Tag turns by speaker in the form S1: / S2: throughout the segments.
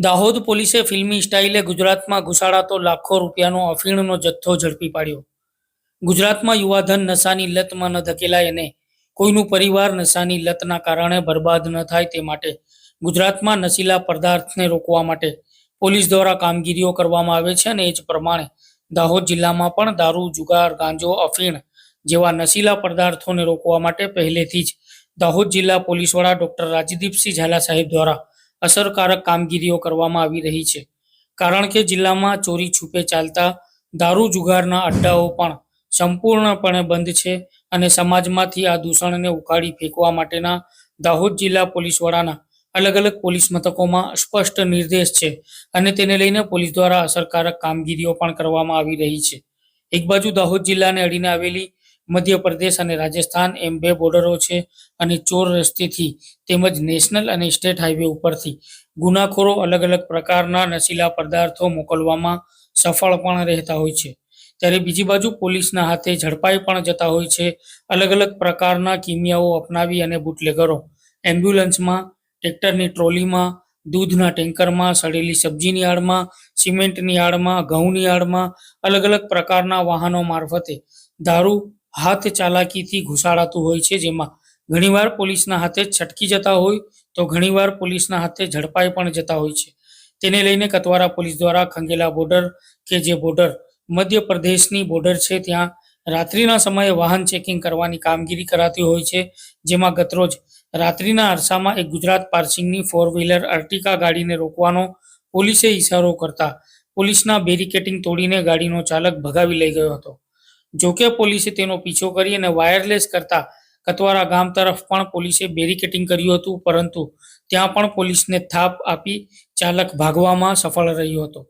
S1: દાહોદ પોલીસે ફિલ્મી સ્ટાઇલે ગુજરાતમાં ઘુસાડાતો લાખો રૂપિયાનો અફીણનો જથ્થો ઝડપી પાડ્યો. ગુજરાતમાં યુવાધન નશાની લતમાં ન ધકેલાય અને કોઈનું પરિવાર નશાની લતના કારણે બરબાદ ન થાય તે માટે ગુજરાતમાં નશીલા પદાર્થને રોકવા માટે પોલીસ દ્વારા કામગીરીઓ કરવામાં આવે છે અને એ જ પ્રમાણે દાહોદ જિલ્લામાં પણ દારૂ, જુગાર, ગાંજો, અફીણ જેવા નશીલા પદાર્થોને રોકવા માટે પહેલેથી જ દાહોદ જિલ્લા પોલીસ વડા ડોક્ટર રાજદીપસિંહ ઝાલા સાહેબ દ્વારા અસરકારક કામગીરીઓ કરવામાં આવી રહી છે. કારણ કે જિલ્લામાં ચોરી છુપે ચાલતા દારૂ જુગારના અડ્ડાઓ પણ સંપૂર્ણપણે બંધ છે અને સમાજમાંથી આ દૂષણને ઉખાડી ફેંકવા માટેના દાહોદ જિલ્લા પોલીસ વડાના અલગ અલગ પોલીસ મથકોમાં સ્પષ્ટ નિર્દેશ છે અને તેને લઈને પોલીસ દ્વારા અસરકારક કામગીરીઓ પણ કરવામાં આવી રહી છે. એક બાજુ દાહોદ જિલ્લાને અડીને આવેલી મધ્યપ્રદેશ અને રાજસ્થાન એમ બે બોર્ડરો છે અને ચોર રસ્તેથી તેમજ નેશનલ અને સ્ટેટ હાઈવે ઉપરથી ગુનાખોરો અલગ અલગ પ્રકારના નશીલા પદાર્થો મોકલવામાં સફળ પણ રહેતા હોય છે. ત્યારે બીજી બાજુ પોલીસના હાથે ઝડપાઈ પણ જતા હોય છે અલગ અલગ પ્રકારના કિમિયાઓ અપનાવી અને બુટલેગરો એમ્બ્યુલન્સમાં, ટ્રેક્ટરની ટ્રોલીમાં, દૂધના ટેન્કરમાં, સડેલી સબ્જીની આડમાં, સિમેન્ટની આડમાં, ઘઉંની આડમાં અલગ અલગ પ્રકારના વાહનો મારફતે દારૂ હાથ ચાલાકીથી ઘુસાડાતું હોય છે, જેમાં ઘણીવાર પોલીસના હાથે છટકી જતા હોય તો ઘણીવાર પોલીસના હાથે ઝડપાઈ પણ જતા હોય છે. તેને લઈને કતવારા પોલીસ દ્વારા ખંગેલા બોર્ડર કે જે બોર્ડર મધ્યપ્રદેશની બોર્ડર છે ત્યાં રાત્રિના સમયે વાહન ચેકિંગ કરવાની કામગીરી કરાતી હોય છે, જેમાં ગતરોજ રાત્રિના અરસામાં એક ગુજરાત પાર્સિંગની 4 વ્હીલર અર્ટિકા ગાડીને રોકવાનો પોલીસે ઈશારો કરતા પોલીસના બેરિકેટિંગ તોડીને ગાડીનો ચાલક ભગાવી લઈ ગયો હતો. જોકે પોલીસે તેનો પીછો કરી અને વાયરલેસ કરતા કતવારા ગામ તરફ પણ પોલીસે બેરિકેટિંગ કર્યું હતું, પરંતુ ત્યાં પણ પોલીસને થાપ આપી ચાલક ભાગવામાં સફળ રહ્યો હતો.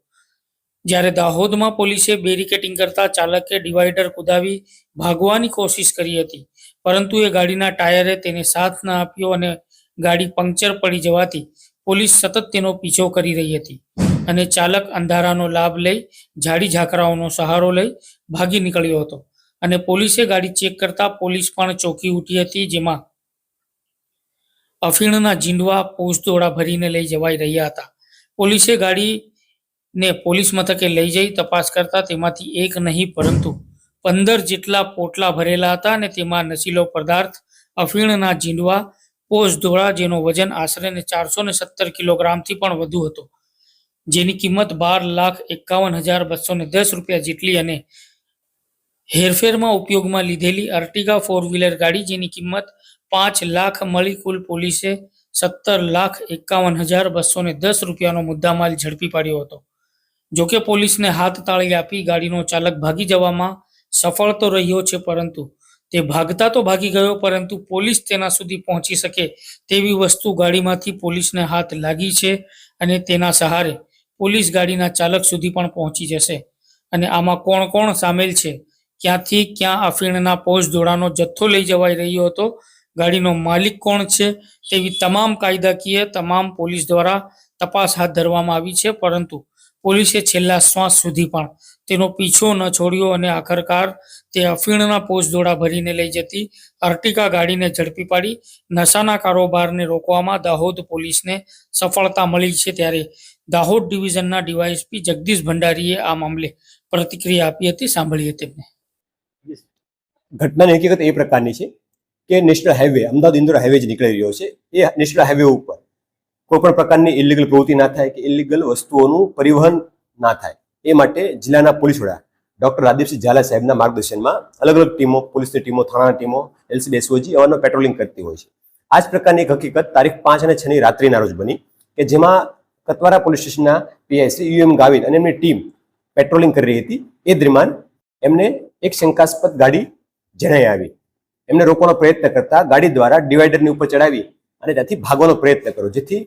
S1: જ્યારે દાહોદમાં પોલીસે બેરિકેટિંગ કરતા ચાલકે ડિવાઈડર કુદાવી ભાગવાની કોશિશ કરી હતી, પરંતુ એ ગાડીના ટાયરે તેને સાથ ન આપ્યો અને ગાડી પંક્ચર પડી જવાથી પોલીસ સતત તેનો પીછો કરી રહી હતી અને ચાલક અંધારાનો લાભ લઈ ઝાડી ઝાકરાઓનો સહારો લઈ ભાગી નીકળ્યો હતો અને પોલીસે ગાડી ચેક કરતા પોલીસ પણ ચોંકી ઉઠી હતી, જેમાં અફીણના જીંડવા પોસ્ટદોડા ભરીને લઈ જવાઈ રહ્યા હતા. પોલીસે ગાડીને પોલીસ મથકે લઈ જઈ તપાસ કરતા તેમાંથી એક નહીં પરંતુ 15 જેટલા પોટલા ભરેલા હતા અને તેમાં નશીલો પદાર્થ અફીણના જીંડવા પોસ્ટદોડા જેનો વજન આશરે 417 કિલોગ્રામથી પણ વધુ હતો, જેની કિંમત 12,51,210 રૂપિયા જેટલી અને હેરફેરમાં ઉપયોગમાં લીધેલી અર્ટિગા 4 વ્હીલર ગાડી જેની કિંમત 5 લાખ મળી કુલ પોલીસે 17,51,210 રૂપિયાનો મુદ્દામાલ ઝડપી પાડ્યો હતો. જોકે પોલીસને હાથ તાળી આપી ગાડીનો ચાલક ભાગી જવામાં સફળ તો રહ્યો છે, પરંતુ તે ભાગતા તો ભાગી ગયો, પરંતુ પોલીસ તેના સુધી પહોંચી શકે તેવી વસ્તુ ગાડીમાંથી પોલીસને હાથ લાગી છે અને તેના સહારે પોલીસ ગાડીના ચાલક સુધી પણ પહોંચી જશે. અને આમાં કોણ કોણ સામેલ છે, ક્યાંથી ક્યાં અફીણના પોસ્ટદોડાનો જથ્થો લઈ જવાઈ રહ્યો હતો, ગાડીનો માલિક કોણ છે તેવી તમામ કાયદાકીય તમામ પોલીસ દ્વારા તપાસ હાથ ધરવામાં આવી છે, પરંતુ પોલીસે છેલ્લા શ્વાસ સુધી પણ તેનો પીછો ન છોડ્યો અને આખરકાર તે અફીણના પોસ્ટદોડા ભરીને લઈ જતી અર્ટિકા ગાડીને ઝડપી પાડી નશાના કારોબારને રોકવામાં દાહોદ પોલીસને સફળતા મળી છે. ત્યારે દાહોદ ડિવિઝનના ડીવાયએસપી જગદીશ ભંડારીએ આ મામલે પ્રતિક્રિયા આપી હતી, સાંભળીએ તેમને.
S2: ઘટનાની હકીકત એ પ્રકારની છે કે national highway Ahmedabad Indore highway જે નીકળી રહ્યો છે એ નેશનલ હાઈવે ઉપર કોઈ પણ પ્રકારની ઇલીગલ પ્રવૃત્તિ ના થાય કે ઇલીગલ વસ્તુઓનું પરિવહન ના થાય એ માટે જિલ્લાના પોલીસ વડા ડોક્ટર રાજદીપસિંહ ઝાલા સાહેબના માર્ગદર્શનમાં અલગ અલગ ટીમો, પોલીસની ટીમો, થાણાની ટીમો, એલસીબી, એસઓજી અવારનવાર પેટ્રોલિંગ કરતી હોય છે. આ જ પ્રકારની એક હકીકત તારીખ 5 અને 6ની રાત્રિના રોજ બની કે જેમાં કતવારા પોલીસ સ્ટેશનના પીઆઈ શ્રી યુએમ ગાવિત અને એમની ટીમ પેટ્રોલિંગ કરી રહી હતી. એ દરમિયાન એમને એક શંકાસ્પદ ગાડી જણાઈ આવી. એમને રોકવાનો પ્રયત્ન કરતા ગાડી દ્વારા ડિવાઈડરની ઉપર ચડાવી અને ત્યાંથી ભાગવાનો પ્રયત્ન કર્યો, જેથી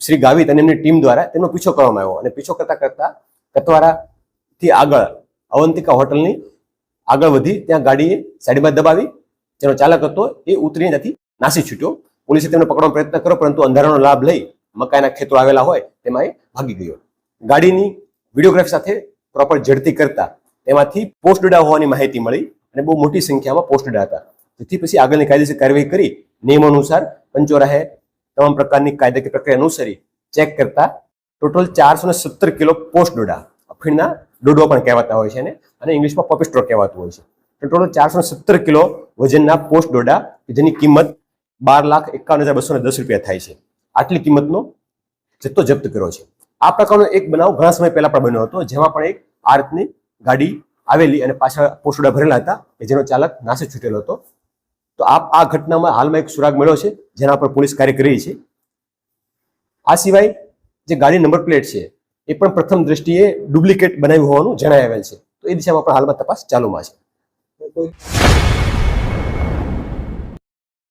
S2: શ્રી ગાવિત અને એમની ટીમ દ્વારા તેમનો પીછો કરવામાં આવ્યો અને પીછો કરતા કરતા કતવારાથી આગળ અવંતિકા હોટલની આગળ વધી ત્યાં ગાડીએ સાઈડમાં દબાવી જેનો ચાલક હતો એ ઉતરીને ત્યાંથી નાસી છૂટ્યો. પોલીસે તેમને પકડવાનો પ્રયત્ન કર્યો, પરંતુ અંધારાનો લાભ લઈ મકાઈના ખેતરો આવેલા હોય તેમાં એ ભાગી ગયો. ગાડીની વિડીયોગ્રાફી સાથે પ્રોપર ઝડપી કરતા તેમાંથી પોસ્ટડોડા હોવાની માહિતી મળી અને બહુ મોટી સંખ્યામાં પોસ્ટડોડા હતા, જેથી પછી આગળની કાયદેસર કાર્યવાહી કરી નિયમ અનુસાર પંચોરાહે તમામ પ્રકારની કાયદાકીય પ્રક્રિયા અનુસરી ચેક કરતા ટોટલ 417 કિલો પોસ્ટ ડોડા, અફીણના ડોડો પણ કહેવાતા હોય છે અને ઇંગ્લિશમાં પોપી સ્ટ્રો કહેવાતું હોય છે. ટોટલ 417 કિલો વજનના પોસ્ટ ડોડા જેની કિંમત 12,51,210 રૂપિયા થાય છે. આટલી કિંમતનો જથ્થો જપ્ત કર્યો છે. આ પ્રકારનો એક બનાવ ઘણા સમય પહેલા પણ બન્યો હતો, જેમાં પણ એક આ રીતની ગાડી આવેલી અને પાછળ પોસ્ટ ડોડા ભરેલા હતા કે જેનો ચાલક નાસે છૂટેલો હતો. તો આ ઘટનામાં હાલમાં એક સુરાગ મળ્યો છે, જેના પર પોલીસ કાર્ય કરી રહી છે. આ સિવાય જે ગાડી નંબર પ્લેટ છે એ પણ પ્રથમ દ્રષ્ટિએ ડુપ્લિકેટ બનાવ્યું હોવાનું જણાવેલ છે. તો એ દિશામાં પણ હાલમાં તપાસ ચાલુમાં છે.